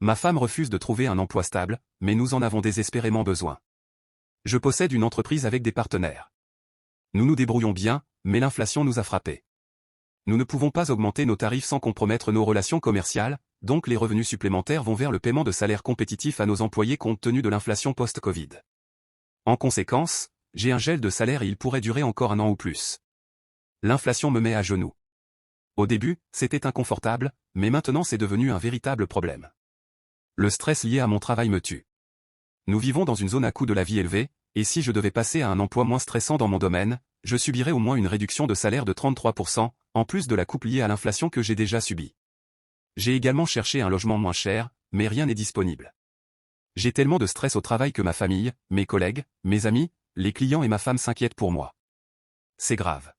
Ma femme refuse de trouver un emploi stable, mais nous en avons désespérément besoin. Je possède une entreprise avec des partenaires. Nous nous débrouillons bien, mais l'inflation nous a frappés. Nous ne pouvons pas augmenter nos tarifs sans compromettre nos relations commerciales, donc les revenus supplémentaires vont vers le paiement de salaires compétitifs à nos employés compte tenu de l'inflation post-Covid. En conséquence, j'ai un gel de salaire et il pourrait durer encore 1 an ou plus. L'inflation me met à genoux. Au début, c'était inconfortable, mais maintenant c'est devenu un véritable problème. Le stress lié à mon travail me tue. Nous vivons dans une zone à coût de la vie élevé, et si je devais passer à un emploi moins stressant dans mon domaine, je subirais au moins une réduction de salaire de 33%, en plus de la coupe liée à l'inflation que j'ai déjà subie. J'ai également cherché un logement moins cher, mais rien n'est disponible. J'ai tellement de stress au travail que ma famille, mes collègues, mes amis, les clients et ma femme s'inquiètent pour moi. C'est grave.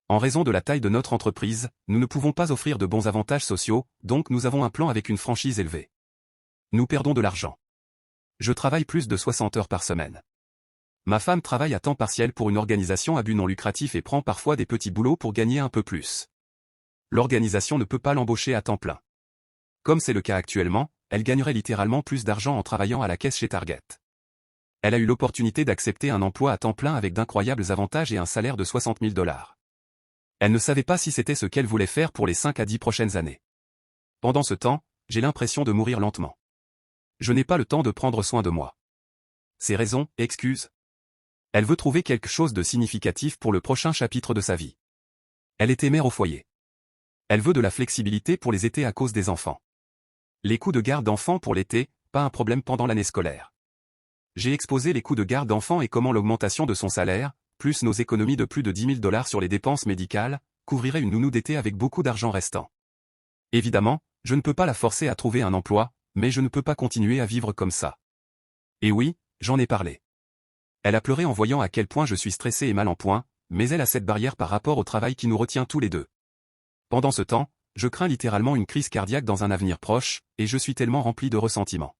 En raison de la taille de notre entreprise, nous ne pouvons pas offrir de bons avantages sociaux, donc nous avons un plan avec une franchise élevée. Nous perdons de l'argent. Je travaille plus de 60 heures par semaine. Ma femme travaille à temps partiel pour une organisation à but non lucratif et prend parfois des petits boulots pour gagner un peu plus. L'organisation ne peut pas l'embaucher à temps plein. Comme c'est le cas actuellement, elle gagnerait littéralement plus d'argent en travaillant à la caisse chez Target. Elle a eu l'opportunité d'accepter un emploi à temps plein avec d'incroyables avantages et un salaire de 60 000 $. Elle ne savait pas si c'était ce qu'elle voulait faire pour les 5 à 10 prochaines années. Pendant ce temps, j'ai l'impression de mourir lentement. Je n'ai pas le temps de prendre soin de moi. Ses raisons, excuses. Elle veut trouver quelque chose de significatif pour le prochain chapitre de sa vie. Elle était mère au foyer. Elle veut de la flexibilité pour les étés à cause des enfants. Les coûts de garde d'enfants pour l'été, pas un problème pendant l'année scolaire. J'ai exposé les coûts de garde d'enfants et comment l'augmentation de son salaire, plus nos économies de plus de 10 000 $ sur les dépenses médicales, couvrirait une nounou d'été avec beaucoup d'argent restant. Évidemment, je ne peux pas la forcer à trouver un emploi, mais je ne peux pas continuer à vivre comme ça. Et oui, j'en ai parlé. Elle a pleuré en voyant à quel point je suis stressé et mal en point, mais elle a cette barrière par rapport au travail qui nous retient tous les deux. Pendant ce temps, je crains littéralement une crise cardiaque dans un avenir proche, et je suis tellement rempli de ressentiment.